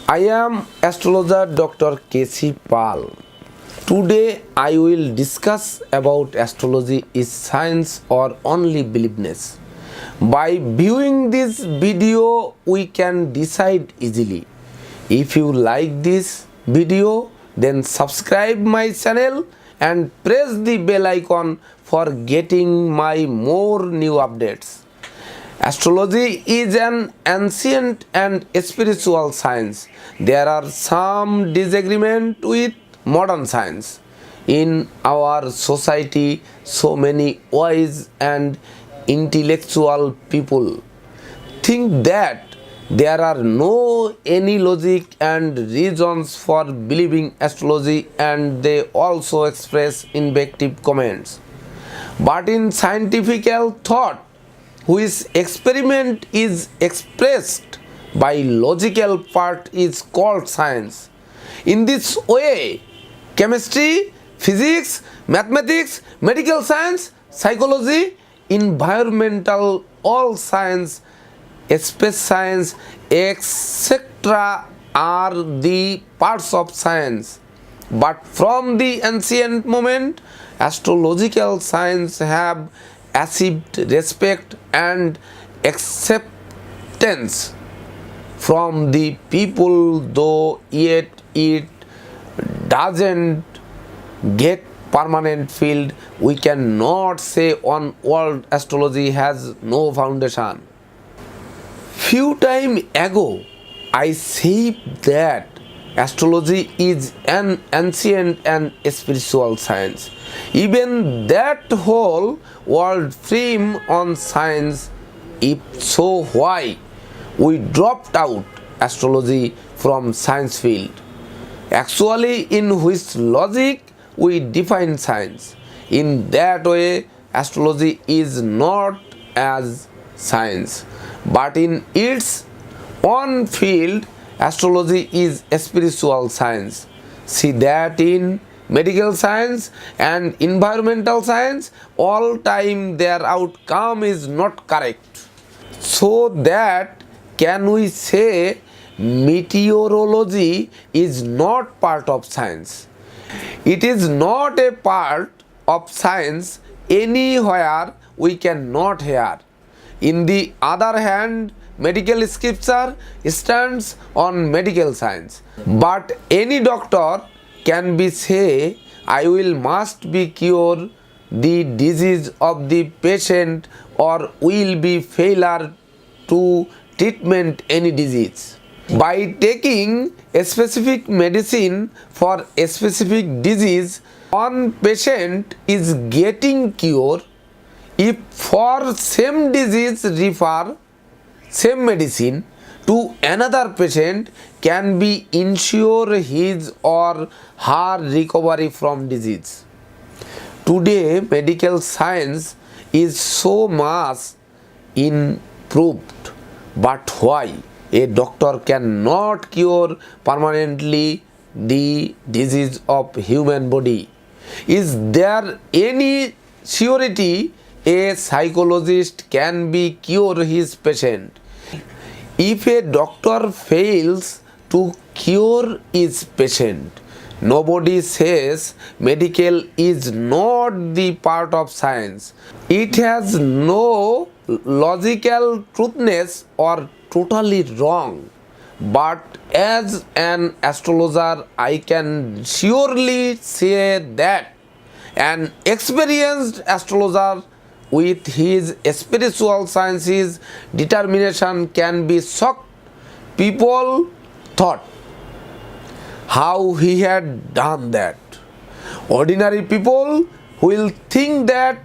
I am Astrologer Dr. K.C.Pal. Today I will discuss about astrology is science or only beliefness. By viewing this video we can decide easily. If you like this video, then subscribe my channel and press the bell icon for getting my more new updates. Astrology is an ancient and spiritual science. There are some disagreement with modern science. In our society, so many wise and intellectual people think that there are no any logic and reasons for believing astrology, and they also express invective comments. But in scientific thought, which experiment is expressed by logical part is called science. In this way, chemistry, physics, mathematics, medical science, psychology, environmental, all science, space science, etc. are the parts of science. But from the ancient moment, astrological science have achieved respect and acceptance from the people, though yet it doesn't get permanent field. We cannot say on world astrology has no foundation. Few time ago I said that astrology is an ancient and spiritual science. Even that whole world frame on science. If so, why we dropped out astrology from science field? Actually, in which logic we define science? In that way, astrology is not as science, but in its own field, astrology is a spiritual science. See that in medical science and environmental science, all time their outcome is not correct. So that can we say meteorology is not part of science? It is not a part of science anywhere we cannot hear. In the other hand, medical scripture stands on medical science. But any doctor can be say, I will must be cure the disease of the patient or will be failure to treatment any disease. By taking a specific medicine for a specific disease, one patient is getting cure. If for same disease refer same medicine to another patient, can be ensure his or her recovery from disease. Today medical science is so much improved, but why a doctor cannot cure permanently the disease of human body? Is there any surety a psychologist can be cure his patient? If a doctor fails to cure his patient, nobody says medical is not the part of science. It has no logical truthness or totally wrong. But as an astrologer, I can surely say that an experienced astrologer with his spiritual sciences determination can be shocked. People thought how he had done that. Ordinary people will think that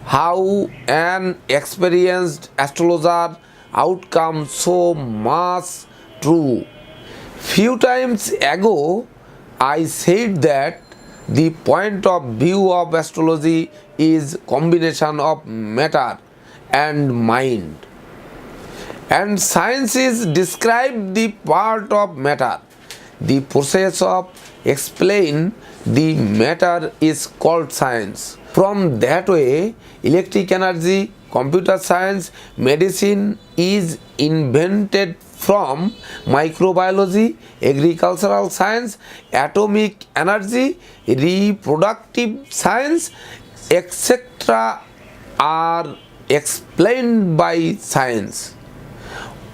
how an experienced astrologer outcome so much true. Few times ago I said that the point of view of astrology is combination of matter and mind, and science is describe the part of matter. The process of explain the matter is called science. From that way, electric energy, computer science, medicine is invented from microbiology, agricultural science, atomic energy, reproductive science, etc. are explained by science.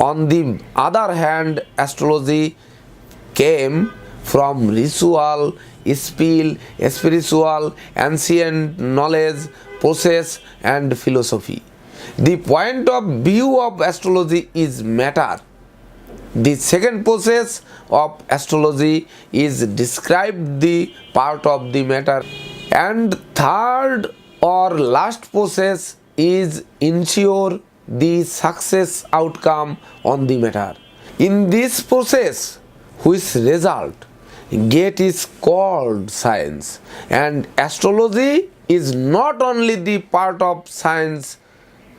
On the other hand, astrology came from ritual, spiritual, ancient knowledge, process, and philosophy. The point of view of astrology is matter. The second process of astrology is describe the part of the matter, and third or last process is ensure the success outcome on the matter. In this process, which result get is called science, and astrology is not only the part of science,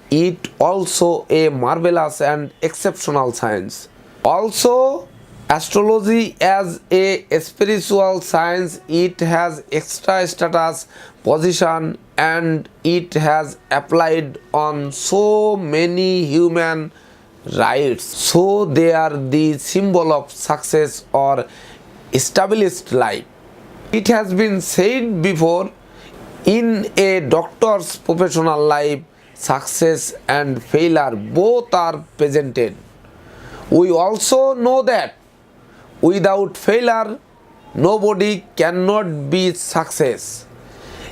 it also a marvelous and exceptional science. Also, astrology as a spiritual science, it has extra status, position, and it has applied on so many human rights. So they are the symbol of success or established life. It has been said before, in a doctor's professional life, success and failure both are presented. We also know that without failure, nobody cannot be success.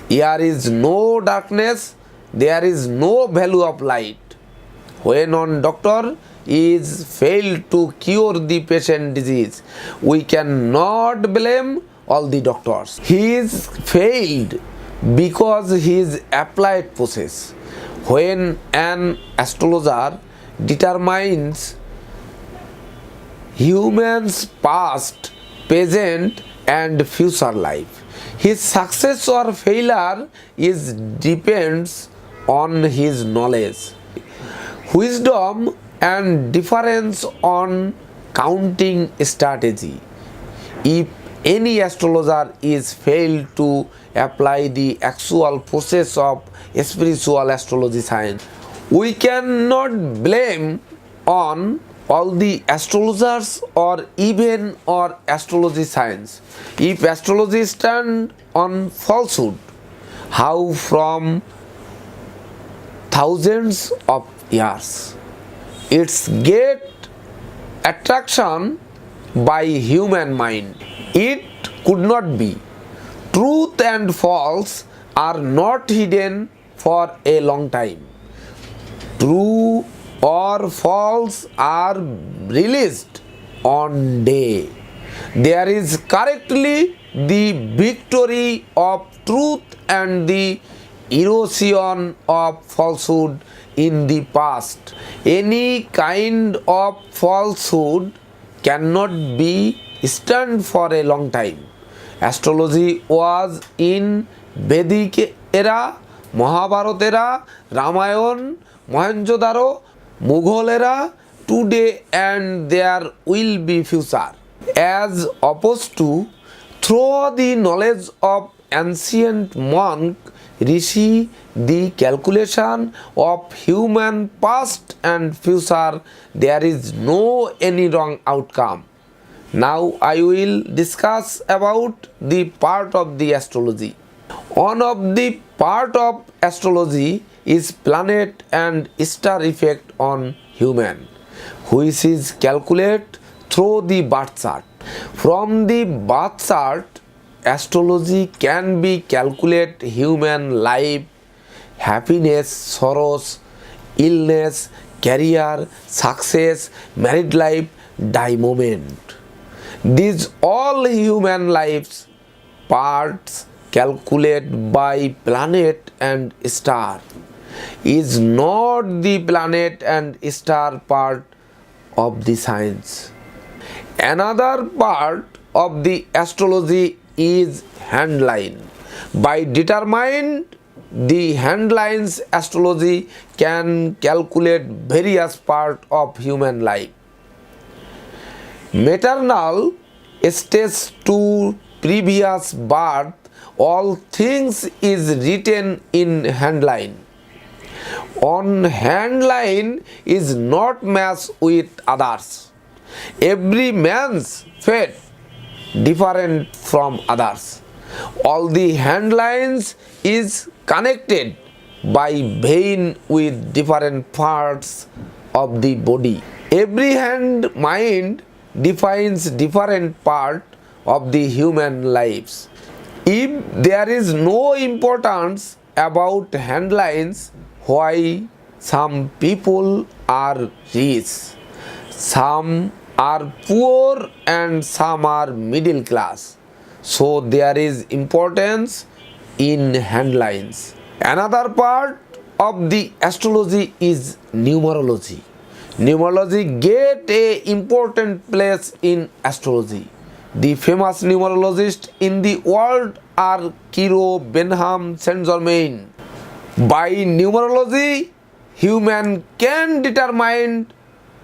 Here is no darkness, there is no value of light. When one doctor is failed to cure the patient disease, we cannot blame all the doctors. He is failed because his applied process. When an astrologer determines humans' past, present, and future life, his success or failure is depends on his knowledge, wisdom, and difference on counting strategy. If any astrologer is failed to apply the actual process of spiritual astrology science, we cannot blame on all the astrologers or even or astrology science. If astrology stand on falsehood, how from thousands of years, it's get attraction by human mind. It could not be. Truth and false are not hidden for a long time. True or false are released on day. There is correctly the victory of truth and the erosion of falsehood in the past. Any kind of falsehood cannot be stand for a long time. Astrology was in Vedic era, Mahabharata era, Ramayana, Mohenjo-daro, Mughal era, today, and there will be future. As opposed to through the knowledge of ancient monk, rishi, the calculation of human past and future, there is no any wrong outcome. Now I will discuss about the part of the astrology. One of the part of astrology is planet and star effect on human, which is calculated through the birth chart. From the birth chart, astrology can be calculate human life, happiness, sorrows, illness, career, success, married life, die moment. These all human lives parts calculated by planet and star is not the planet and star part of the science. Another part of the astrology is handline. By determining the handlines, astrology can calculate various parts of human life. Maternal stage to previous birth, all things is written in handline. On handline is not matched with others. Every man's fate different from others. All the hand lines is connected by vein with different parts of the body. Every hand mind defines different part of the human lives. If there is no importance about hand lines, why some people are rich, some are poor and some are middle class? So there is importance in hand lines. Another part of the astrology is numerology. Numerology get a important place in astrology. The famous numerologists in the world are Kiro, Benham, Saint Germain. By numerology, human can determine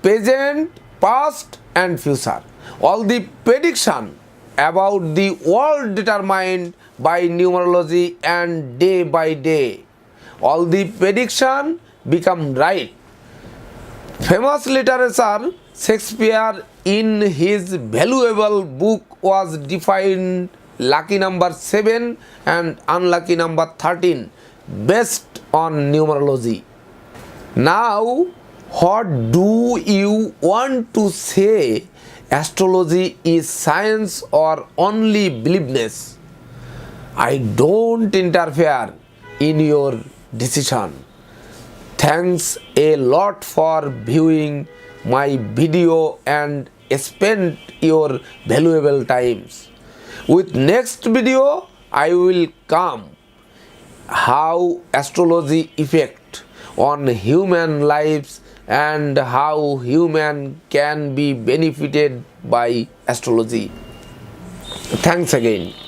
present, past and future. All the prediction about the world determined by numerology, and day by day all the prediction become right. Famous literature Shakespeare in his valuable book was defined lucky number 7 and unlucky number 13 based on numerology. Now, what do you want to say? Astrology is science or only beliefness? I don't interfere in your decision. Thanks a lot for viewing my video and spend your valuable times. With next video, I will come how astrology affect on human lives and how human can be benefited by astrology. Thanks again.